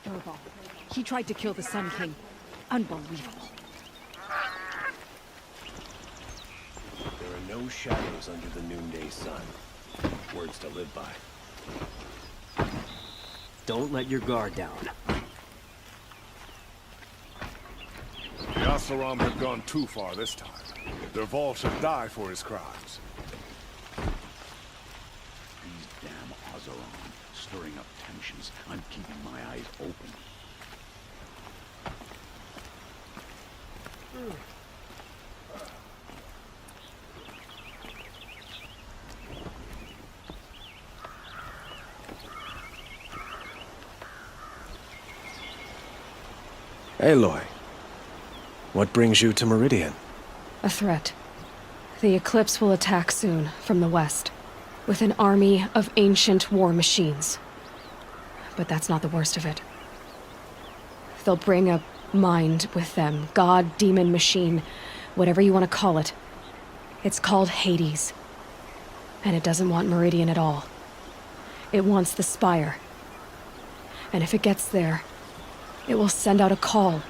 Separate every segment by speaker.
Speaker 1: Furball. He tried to kill the Sun King. Unbelievable.
Speaker 2: There are no shadows under the noonday sun. Words to live by.
Speaker 3: Don't let your guard down.
Speaker 4: The Oseram have gone too far this time. Dervahl should die for his crimes.
Speaker 5: These damn Oseram, stirring up tensions. I'm keeping my eyes open.
Speaker 2: Aloy, what brings you to Meridian?
Speaker 1: A threat. The Eclipse will attack soon, from the west, with an army of ancient war machines. But that's not the worst of it. They'll bring a mind with them, god, demon, machine, whatever you want to call it. It's called Hades. And it doesn't want Meridian at all. It wants the Spire. And if it gets there, it will send out a call,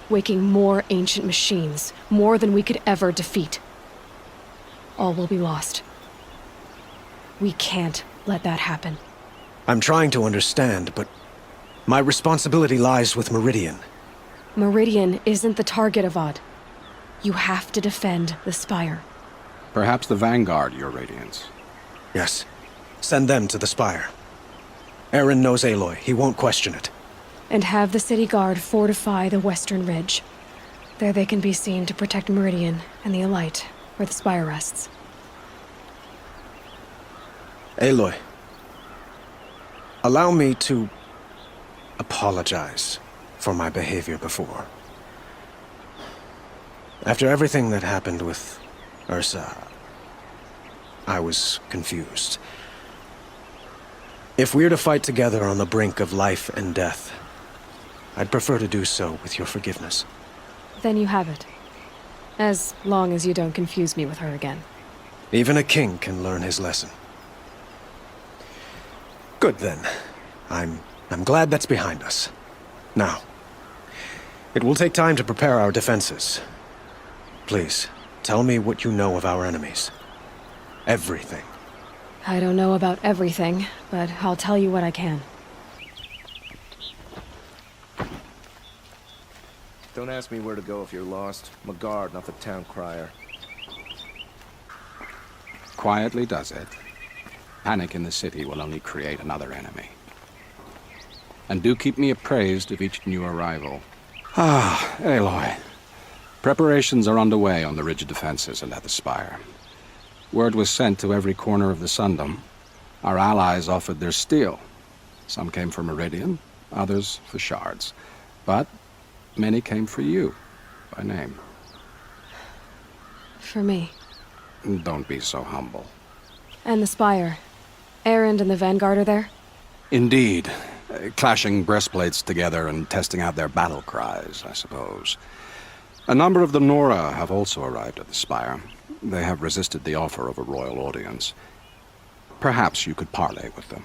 Speaker 1: waking more ancient machines, more than we could ever defeat. All will be lost. We can't let that happen.
Speaker 2: I'm trying to understand, but my responsibility lies with Meridian.
Speaker 1: Meridian isn't the target, Avad. You have to defend the Spire.
Speaker 6: Perhaps the Vanguard, Your Radiance.
Speaker 2: Yes. Send them to the Spire. Aaron knows Aloy. He won't question it.
Speaker 1: And have the city guard fortify the western ridge. There they can be seen to protect Meridian and the Elite, where the Spire rests.
Speaker 2: Aloy, allow me to apologize for my behavior before. After everything that happened with Ursa, I was confused. If we're to fight together on the brink of life and death, I'd prefer to do so with your forgiveness.
Speaker 1: Then you have it. As long as you don't confuse me with her again.
Speaker 2: Even a king can learn his lesson. Good then. I'm glad that's behind us. Now, it will take time to prepare our defenses. Please, tell me what you know of our enemies. Everything.
Speaker 1: I don't know about everything, but I'll tell you what I can.
Speaker 7: Don't ask me where to go if you're lost. I'm a guard, not the town crier.
Speaker 6: Quietly does it. Panic in the city will only create another enemy. And do keep me appraised of each new arrival. Ah, Aloy. Preparations are underway on the ridge defenses and at the Spire. Word was sent to every corner of the Sundom. Our allies offered their steel. Some came for Meridian, others for shards. But many came for you, by name.
Speaker 1: For me.
Speaker 6: Don't be so humble.
Speaker 1: And the Spire. Erend and the Vanguard are there?
Speaker 6: Indeed. Clashing breastplates together and testing out their battle cries, I suppose. A number of the Nora have also arrived at the Spire. They have resisted the offer of a royal audience. Perhaps you could parley with them.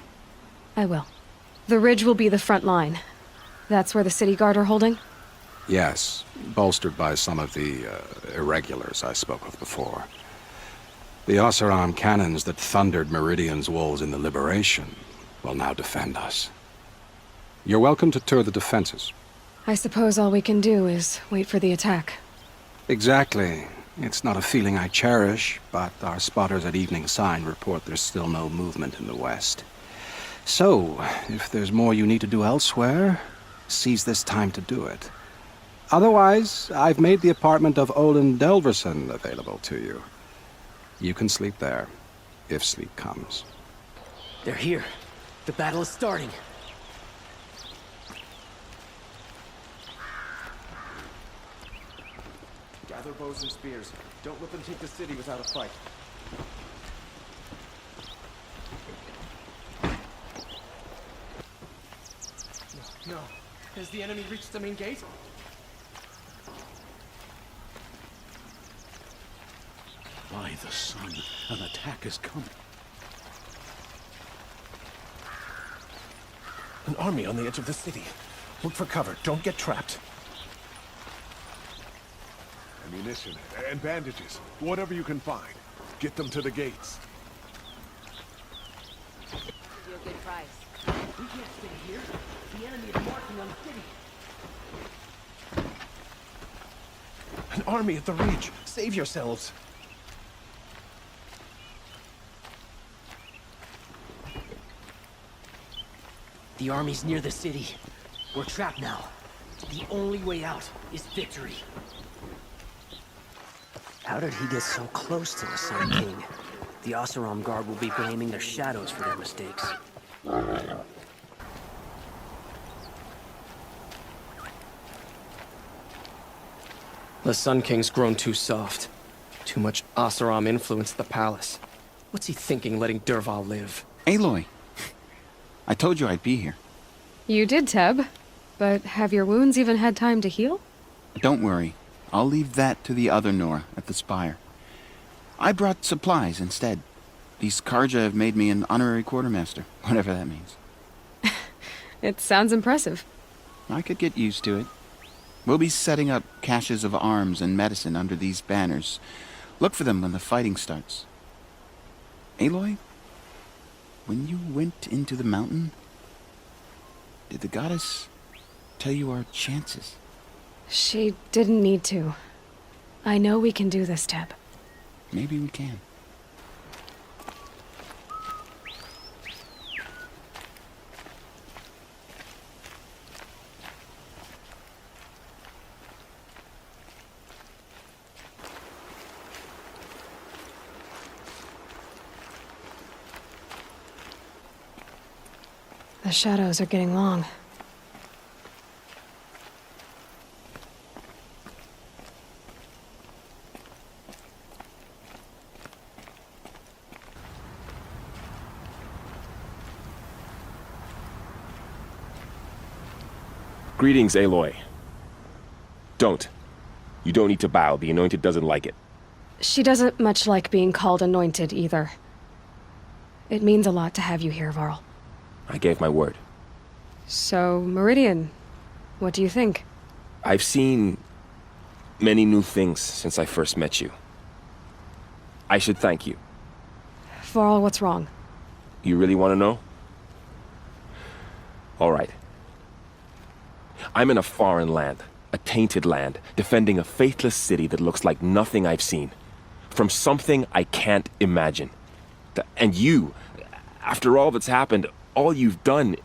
Speaker 1: I will. The ridge will be the front line. That's where the city guard are holding?
Speaker 6: Yes, bolstered by some of the irregulars I spoke of before. The Oseram cannons that thundered Meridian's walls in the Liberation will now defend us. You're welcome to tour the defenses.
Speaker 1: I suppose all we can do is wait for the attack.
Speaker 6: Exactly. It's not a feeling I cherish, but our spotters at Evening Sign report there's still no movement in the west. So, if there's more you need to do elsewhere, seize this time to do it. Otherwise, I've made the apartment of Olin Delverson available to you. You can sleep there, if sleep comes.
Speaker 3: They're here. The battle is starting.
Speaker 7: Gather bows and spears. Don't let them take the city without a fight.
Speaker 3: No. Has the enemy reached the main gate?
Speaker 5: By the sun, an attack is coming.
Speaker 2: An army on the edge of the city. Look for cover. Don't get trapped.
Speaker 4: Ammunition and bandages. Whatever you can find. Get them to the gates.
Speaker 8: You a good price.
Speaker 3: We can't stay here. The enemy is marching on the city.
Speaker 2: An army at the Reach. Save yourselves.
Speaker 3: The army's near the city. We're trapped now. The only way out is victory. How did he get so close to the Sun King? The Oseram Guard will be blaming their shadows for their mistakes. The Sun King's grown too soft. Too much Oseram influence at the palace. What's he thinking, letting Dervahl live?
Speaker 9: Aloy, I told you I'd be here.
Speaker 1: You did, Teb. But have your wounds even had time to heal?
Speaker 9: Don't worry. I'll leave that to the other Nora at the Spire. I brought supplies instead. These Karja have made me an honorary quartermaster, whatever that means.
Speaker 1: It sounds impressive.
Speaker 9: I could get used to it. We'll be setting up caches of arms and medicine under these banners. Look for them when the fighting starts. Aloy, when you went into the mountain, did the goddess tell you our chances?
Speaker 1: She didn't need to. I know we can do this, Teb.
Speaker 9: Maybe we can.
Speaker 1: The shadows are getting long.
Speaker 10: Greetings, Aloy. Don't. You don't need to bow. The Anointed doesn't like it.
Speaker 1: She doesn't much like being called anointed, either. It means a lot to have you here, Varl.
Speaker 10: I gave my word.
Speaker 1: So, Meridian, what do you think?
Speaker 10: I've seen many new things since I first met you. I should thank you.
Speaker 1: Varl, what's wrong?
Speaker 10: You really want to know? All right. I'm in a foreign land, a tainted land, defending a faithless city that looks like nothing I've seen. From something I can't imagine. And you, after all that's happened, all you've done,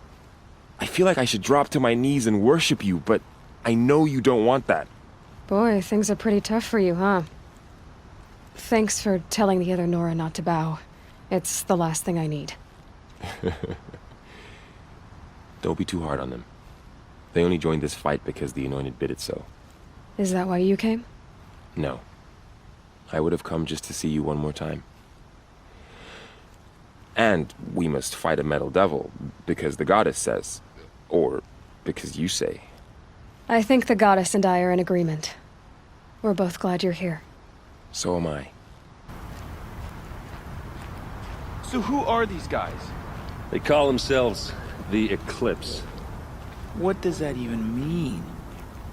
Speaker 10: I feel like I should drop to my knees and worship you, but I know you don't want that.
Speaker 1: Boy, things are pretty tough for you, huh? Thanks for telling the other Nora not to bow. It's the last thing I need.
Speaker 10: Don't be too hard on them. They only joined this fight because the Anointed bid it so.
Speaker 1: Is that why you came?
Speaker 10: No. I would have come just to see you one more time. And we must fight a metal devil, because the goddess says. Or because you say.
Speaker 1: I think the goddess and I are in agreement. We're both glad you're here.
Speaker 10: So am I.
Speaker 11: So who are these guys?
Speaker 12: They call themselves the Eclipse.
Speaker 11: What does that even mean?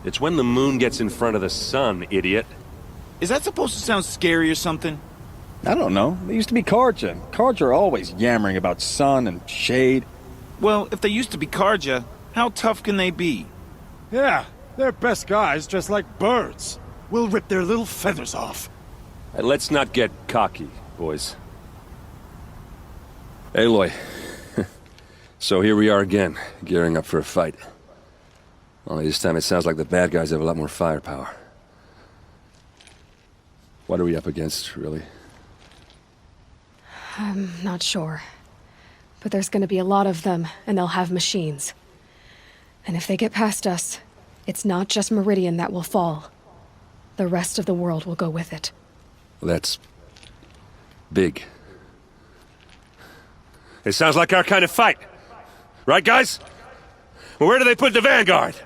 Speaker 12: It's when the moon gets in front of the sun, idiot.
Speaker 11: Is that supposed to sound scary or something?
Speaker 13: I don't know. They used to be Karja. Karja are always yammering about sun and shade.
Speaker 11: Well, if they used to be Karja, how tough can they be?
Speaker 4: Yeah, they're best guys just like birds. We'll rip their little feathers off.
Speaker 12: And let's not get cocky, boys. Aloy. So here we are again, gearing up for a fight. Only this time it sounds like the bad guys have a lot more firepower. What are we up against, really?
Speaker 1: I'm not sure. But there's gonna be a lot of them, and they'll have machines. And if they get past us, it's not just Meridian that will fall. The rest of the world will go with it.
Speaker 12: Well, that's big. It sounds like our kind of fight. Right, guys? Well, where do they put the Vanguard?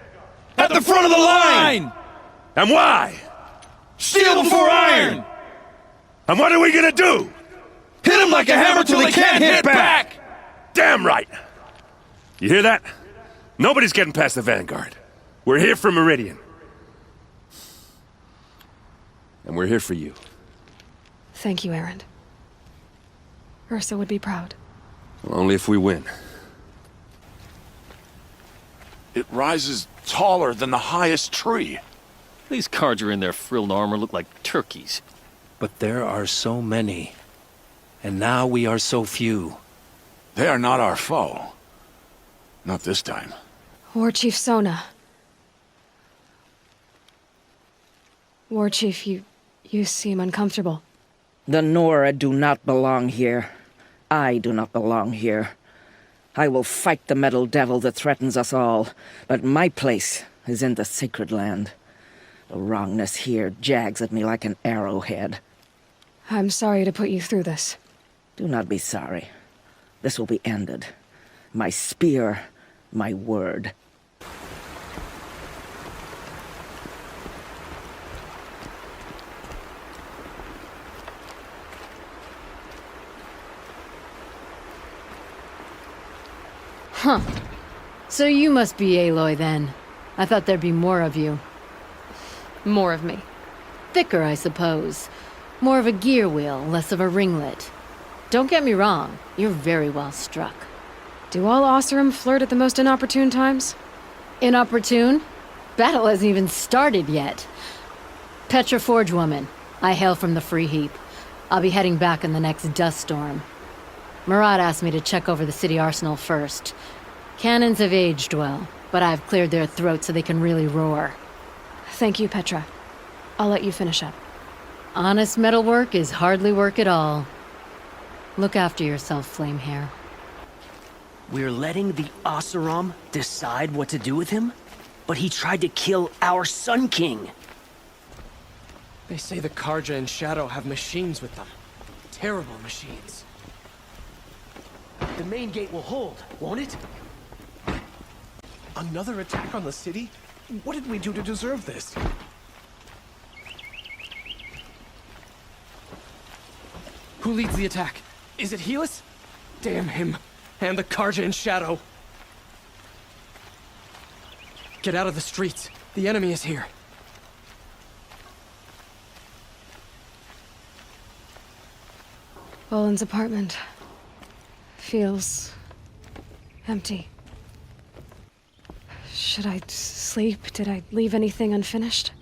Speaker 11: At the front of the line!
Speaker 12: And why?
Speaker 11: Steel before iron!
Speaker 12: And what are we gonna do?
Speaker 11: Hit them like a hammer till they can't hit back!
Speaker 12: Damn right! You hear that? Nobody's getting past the Vanguard. We're here for Meridian. And we're here for you.
Speaker 1: Thank you, Erend. Ursa would be proud.
Speaker 12: Well, only if we win.
Speaker 4: It rises taller than the highest tree.
Speaker 14: These Carja in their frilled armor look like turkeys.
Speaker 15: But there are so many. And now we are so few.
Speaker 4: They are not our foe. Not this time.
Speaker 1: War Chief Sona. War Chief, you seem uncomfortable.
Speaker 16: The Nora do not belong here. I do not belong here. I will fight the metal devil that threatens us all, but my place is in the sacred land. The wrongness here jags at me like an arrowhead.
Speaker 1: I'm sorry to put you through this.
Speaker 16: Do not be sorry. This will be ended. My spear, my word.
Speaker 8: Huh. So you must be Aloy then. I thought there'd be more of you.
Speaker 1: More of me.
Speaker 8: Thicker, I suppose. More of a gear wheel, less of a ringlet. Don't get me wrong, you're very well struck.
Speaker 1: Do all Oseram flirt at the most inopportune times?
Speaker 8: Inopportune? Battle hasn't even started yet. Petra Forge woman. I hail from the Free Heap. I'll be heading back in the next dust storm. Murad asked me to check over the city arsenal first. Cannons have aged well, but I've cleared their throats so they can really roar.
Speaker 1: Thank you, Petra. I'll let you finish up.
Speaker 8: Honest metalwork is hardly work at all. Look after yourself, Flamehair.
Speaker 15: We're letting the Oseram decide what to do with him? But he tried to kill our Sun King.
Speaker 3: They say the Carja and Shadow have machines with them. Terrible machines.
Speaker 15: The main gate will hold, won't it?
Speaker 7: Another attack on the city? What did we do to deserve this?
Speaker 3: Who leads the attack? Is it Helis? Damn him. And the Carja and Shadow. Get out of the streets. The enemy is here.
Speaker 1: Boland's apartment feels empty. Should I sleep? Did I leave anything unfinished?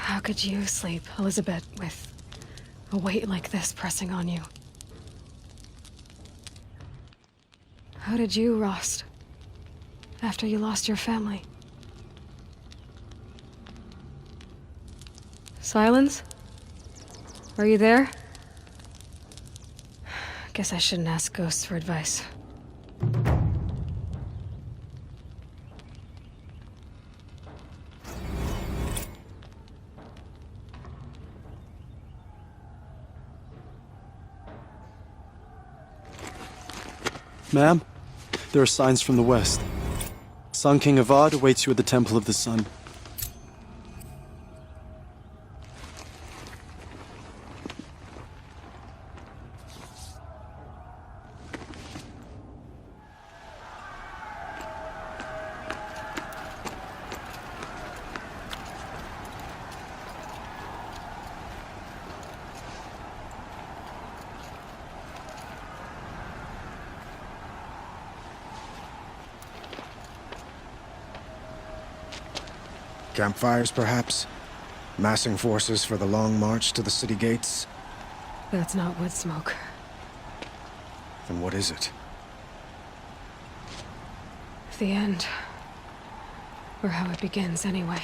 Speaker 1: How could you sleep, Elizabeth, with a weight like this pressing on you? How did you, Rost, after you lost your family? Silence? Are you there? Guess I shouldn't ask ghosts for advice.
Speaker 17: Ma'am, there are signs from the west. Sun King Avad awaits you at the Temple of the Sun.
Speaker 2: Campfires, perhaps? Massing forces for the long march to the city gates?
Speaker 1: That's not wood smoke.
Speaker 2: Then what is it?
Speaker 1: The end. Or how it begins, anyway.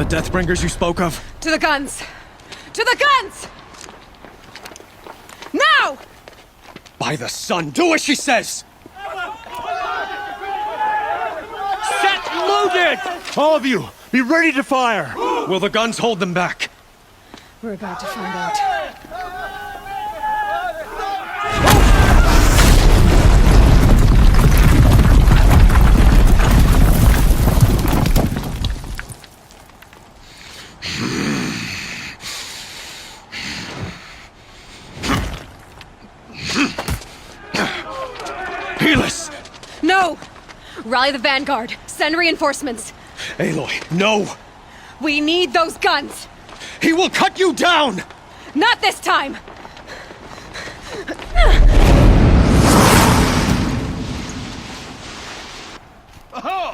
Speaker 2: The Deathbringers you spoke of?
Speaker 1: To the guns! To the guns! Now!
Speaker 2: By the sun, do as she says!
Speaker 4: Set loaded! All of you, be ready to fire!
Speaker 2: Will the guns hold them back?
Speaker 1: We're about to find out.
Speaker 2: Helis!
Speaker 1: No! Rally the vanguard. Send reinforcements.
Speaker 2: Aloy, no!
Speaker 1: We need those guns!
Speaker 2: He will cut you down!
Speaker 1: Not this time!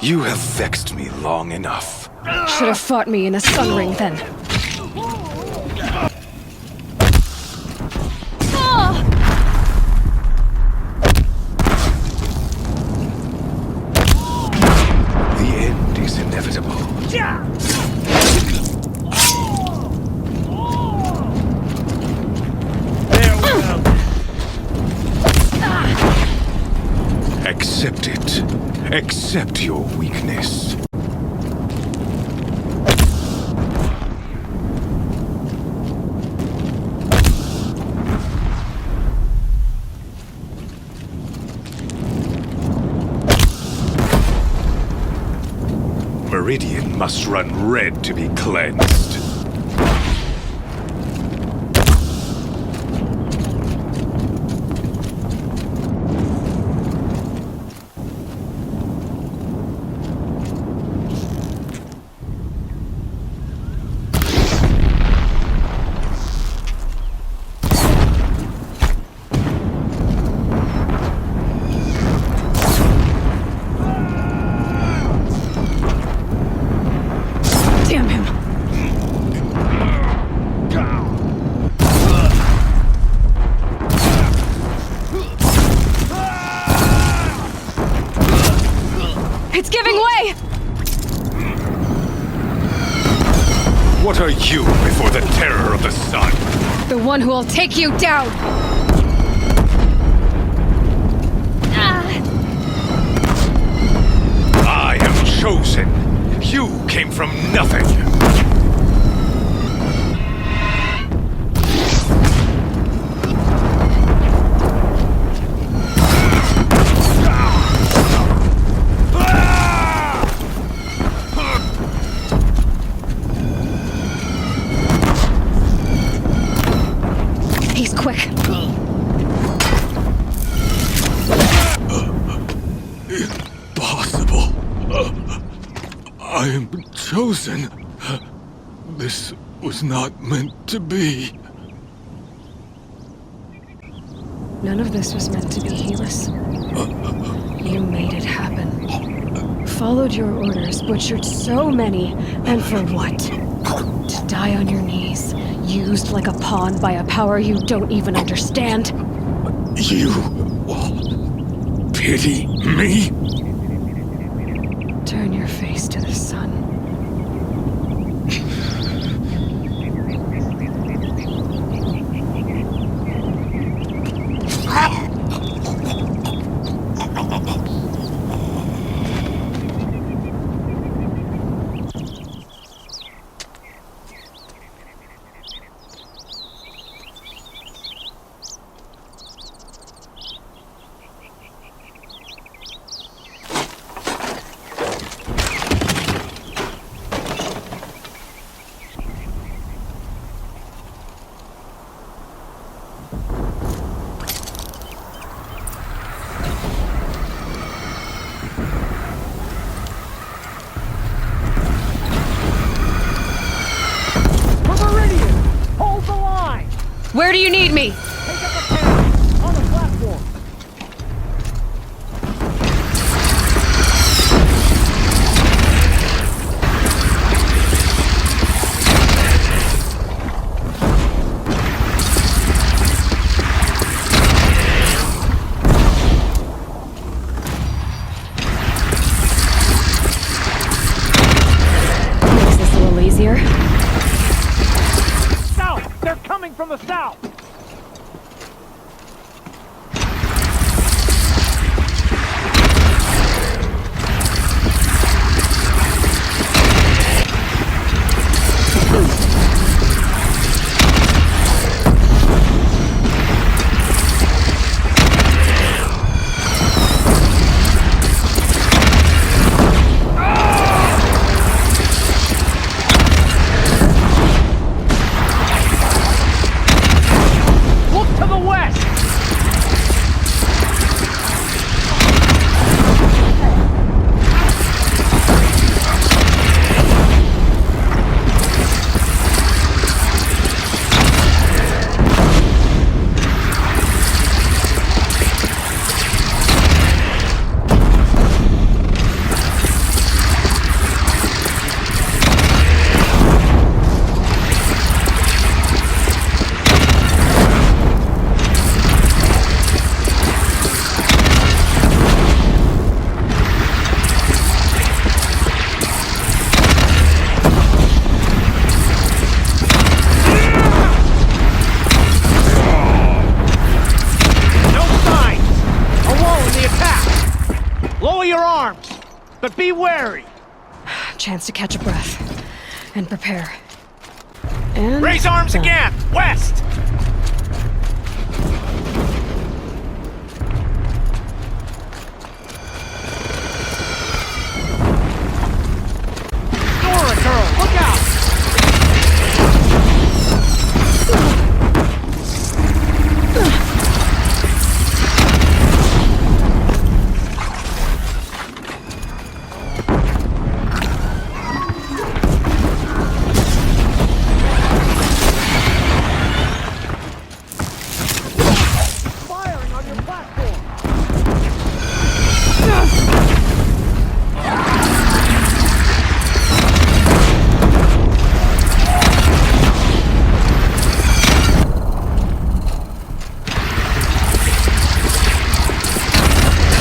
Speaker 18: You have vexed me long enough.
Speaker 1: Should have fought me in a sun ring then.
Speaker 18: The end is inevitable. Accept it. Accept your weakness. Meridian must run red to be cleansed.
Speaker 1: Damn him! It's giving way!
Speaker 18: What are you before the terror of the sun?
Speaker 1: The one who will take you down!
Speaker 18: I am chosen. You came from nothing.
Speaker 1: He's quick.
Speaker 18: Impossible. I am chosen. This was not meant to be.
Speaker 1: None of this was meant to be, Helis. You made it happen. Followed your orders, butchered so many, and for what? To die on your knees, used like a pawn by a power you don't even understand?
Speaker 18: You pity me?
Speaker 1: Turn your face to the sun. Where do you need me?
Speaker 15: On the platform.
Speaker 1: Makes this a little easier. here?
Speaker 19: South! They're coming from the south! But be wary!
Speaker 1: Chance to catch a breath. And prepare. And...
Speaker 19: Raise arms again! West! Dora girl, look out!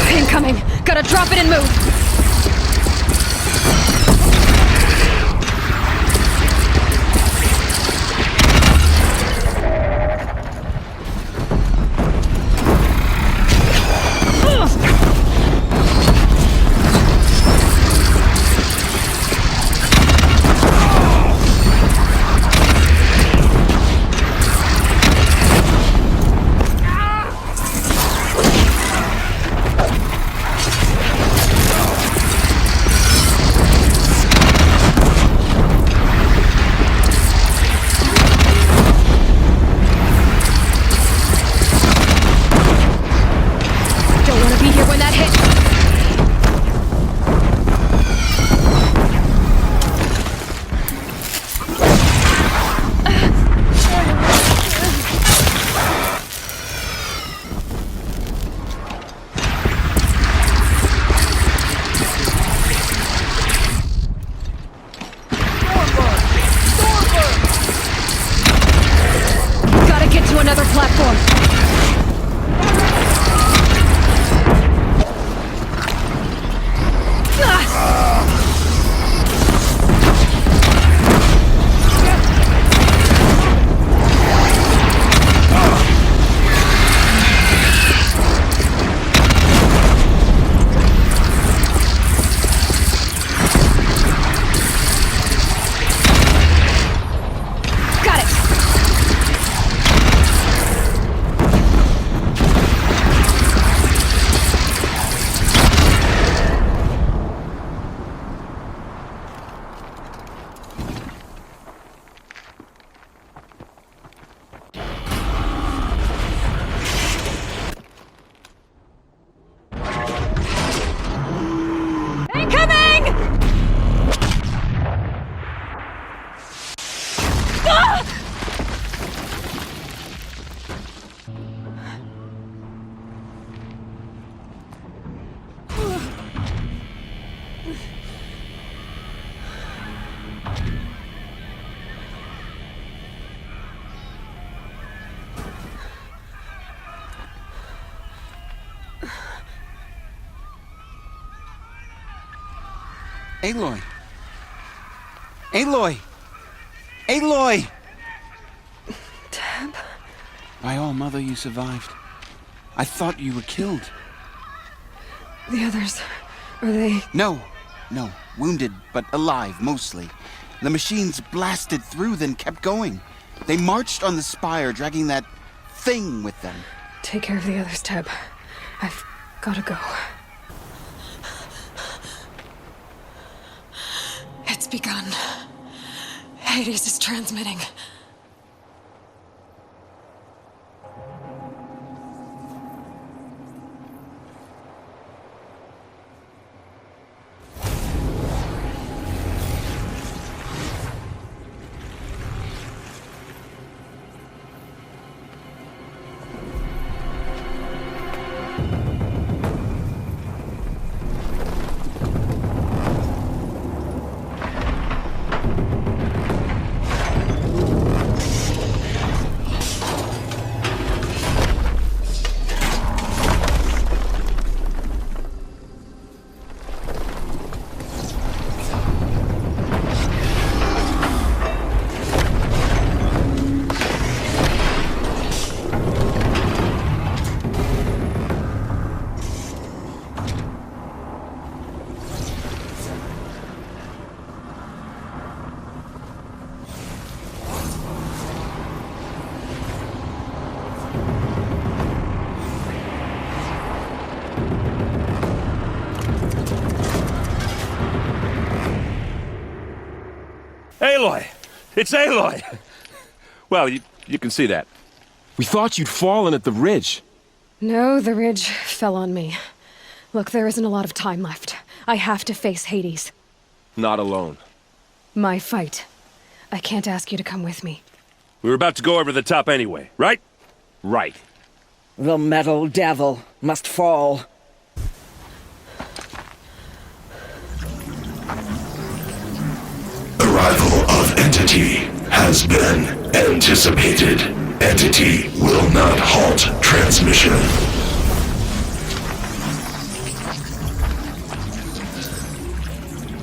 Speaker 1: Incoming! Gotta drop it and move! Another platform.
Speaker 9: Aloy! Aloy! Aloy!
Speaker 1: Teb?
Speaker 9: By all, Mother, you survived. I thought you were killed.
Speaker 1: The others, are they...
Speaker 9: No. Wounded, but alive, mostly. The machines blasted through, then kept going. They marched on the spire, dragging that thing with them.
Speaker 1: Take care of the others, Teb. I've gotta go. It's begun. Hades is transmitting.
Speaker 10: Aloy! It's Aloy! Well, you can see that. We thought you'd fallen at the ridge.
Speaker 1: No, the ridge fell on me. Look, there isn't a lot of time left. I have to face Hades.
Speaker 10: Not alone.
Speaker 1: My fight. I can't ask you to come with me.
Speaker 10: We were about to go over the top anyway, right? Right.
Speaker 16: The metal devil must fall.
Speaker 20: Arrival of Entity has been anticipated. Entity will not halt transmission.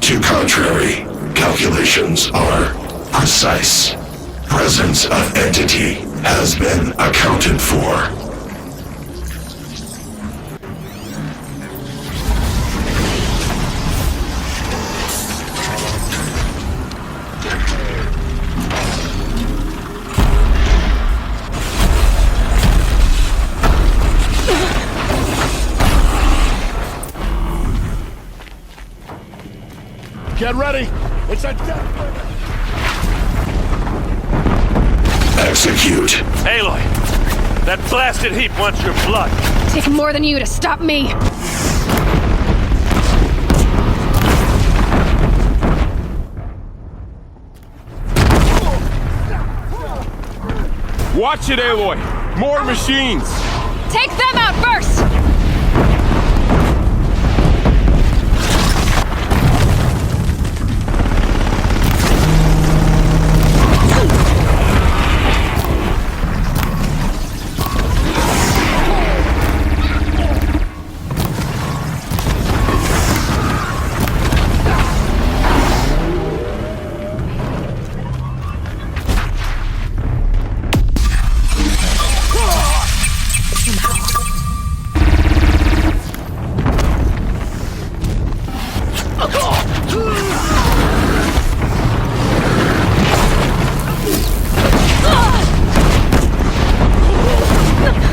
Speaker 20: To contrary, calculations are precise. Presence of Entity has been accounted for.
Speaker 4: Get ready! It's a death grip!
Speaker 20: Execute.
Speaker 18: Aloy, that blasted heap wants your blood.
Speaker 1: Take more than you to stop me!
Speaker 10: Watch it, Aloy! More machines!
Speaker 1: Take them out first!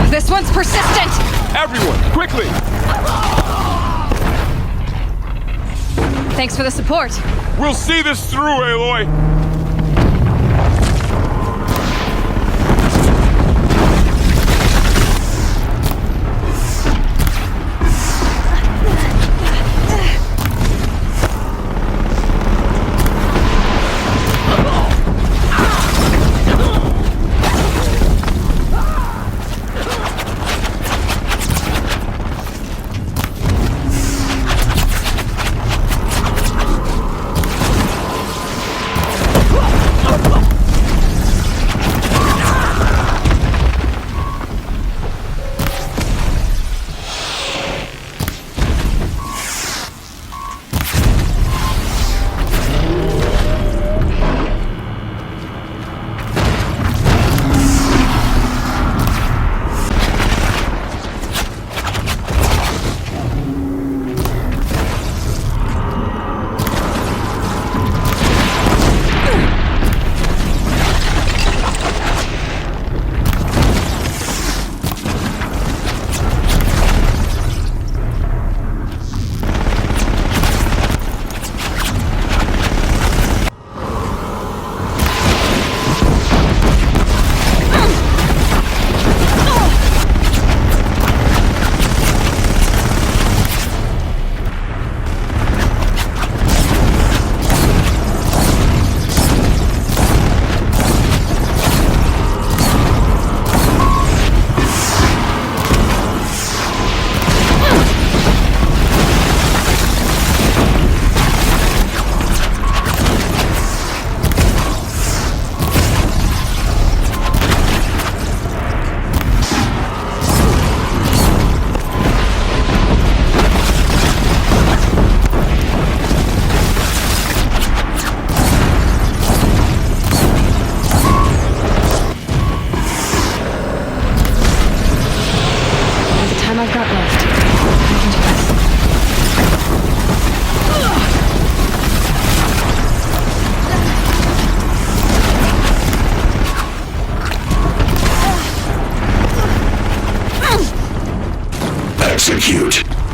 Speaker 1: This one's persistent!
Speaker 10: Everyone, quickly!
Speaker 1: Thanks for the support.
Speaker 10: We'll see this through, Aloy!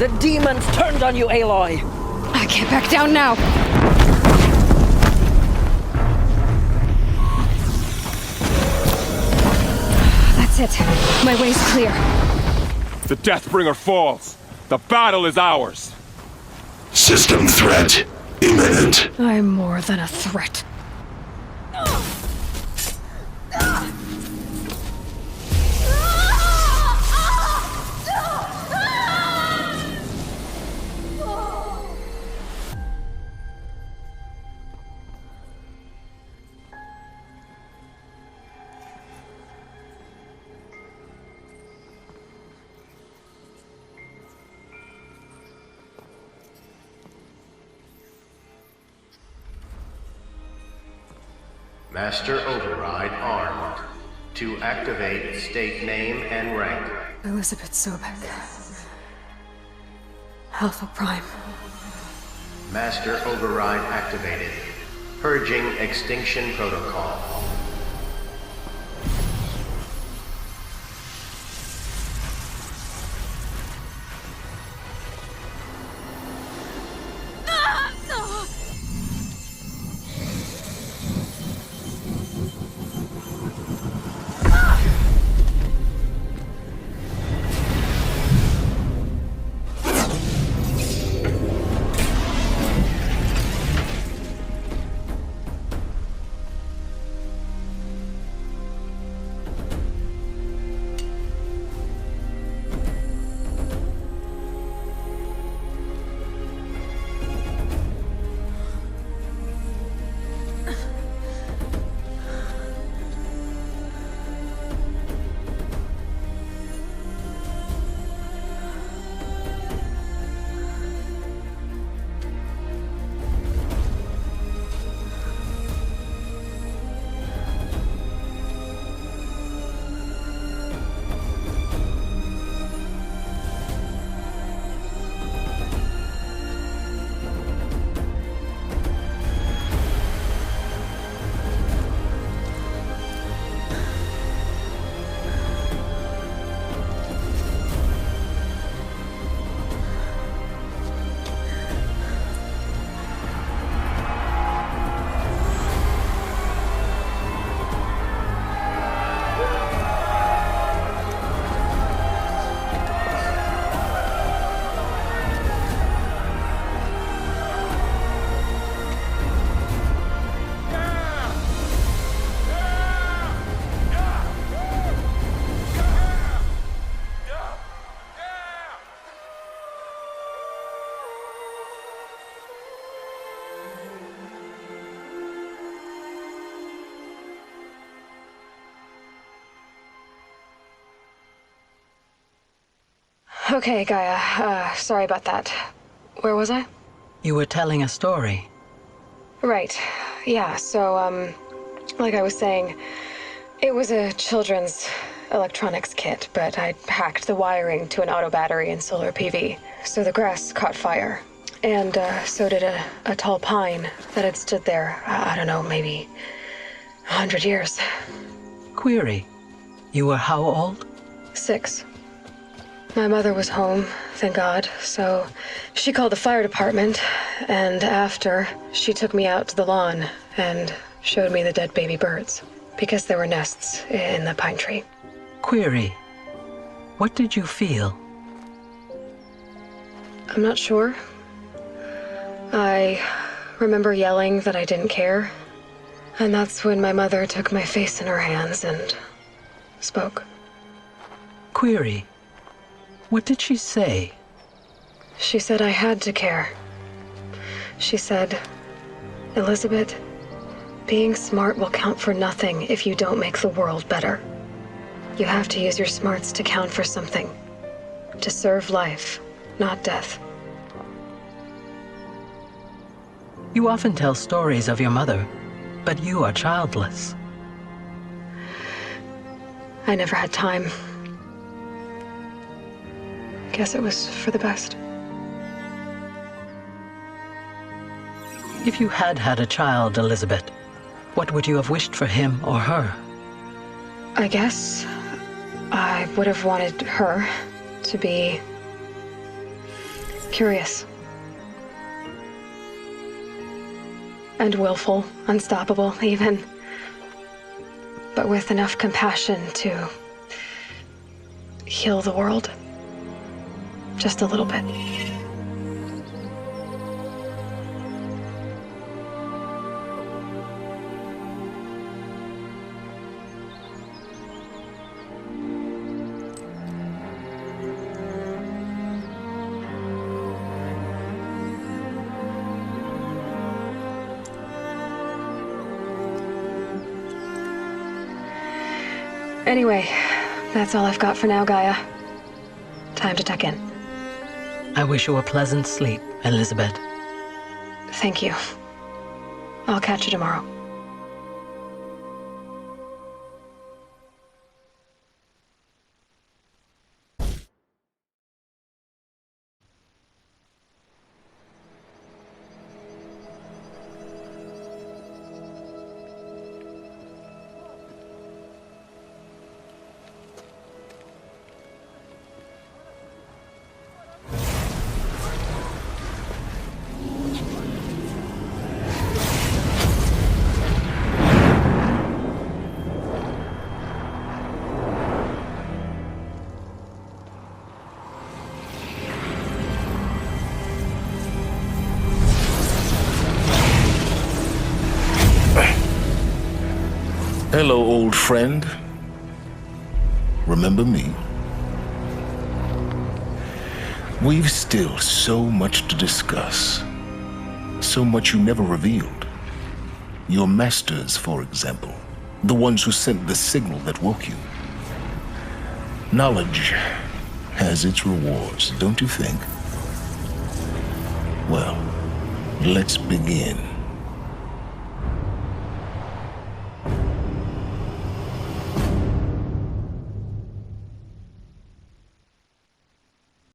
Speaker 16: The demons turned on you, Aloy!
Speaker 1: I can't back down now! That's it. My way's clear.
Speaker 18: The Deathbringer falls. The battle is ours.
Speaker 20: System threat imminent.
Speaker 1: I'm more than a threat.
Speaker 21: Master Override armed. To activate, state name and rank.
Speaker 1: Elizabeth Sobek. Alpha Prime.
Speaker 21: Master Override activated. Purging extinction protocol.
Speaker 1: Okay, Gaia. Sorry about that. Where was I?
Speaker 16: You were telling a story.
Speaker 1: Right. Yeah, so, like I was saying, it was a children's electronics kit, but I'd hacked the wiring to an auto battery and solar PV. So the grass caught fire. And, so did a tall pine that had stood there, I don't know, maybe 100 years.
Speaker 16: Query. You were how old?
Speaker 1: 6. My mother was home, thank God, so she called the fire department, and after, she took me out to the lawn and showed me the dead baby birds, because there were nests in the pine tree.
Speaker 16: Query. What did you feel?
Speaker 1: I'm not sure. I remember yelling that I didn't care, and that's when my mother took my face in her hands and spoke.
Speaker 16: Query. What did she say?
Speaker 1: She said I had to care. She said, Elizabeth, being smart will count for nothing if you don't make the world better. You have to use your smarts to count for something. To serve life, not death.
Speaker 16: You often tell stories of your mother, but you are childless.
Speaker 1: I never had time. Guess it was for the best.
Speaker 16: If you had had a child, Elizabeth, what would you have wished for him or her?
Speaker 1: I guess I would have wanted her to be Curious. And willful, unstoppable, even. But with enough compassion to heal the world. Just a little bit. Anyway, that's all I've got for now, Gaia. Time to tuck in.
Speaker 6: I wish you a pleasant sleep, Elizabeth.
Speaker 1: Thank you. I'll catch you tomorrow.
Speaker 22: Hello, old friend. Remember me? We've still so much to discuss. So much you never revealed. Your masters, for example. The ones who sent the signal that woke you. Knowledge has its rewards, don't you think? Well, let's begin.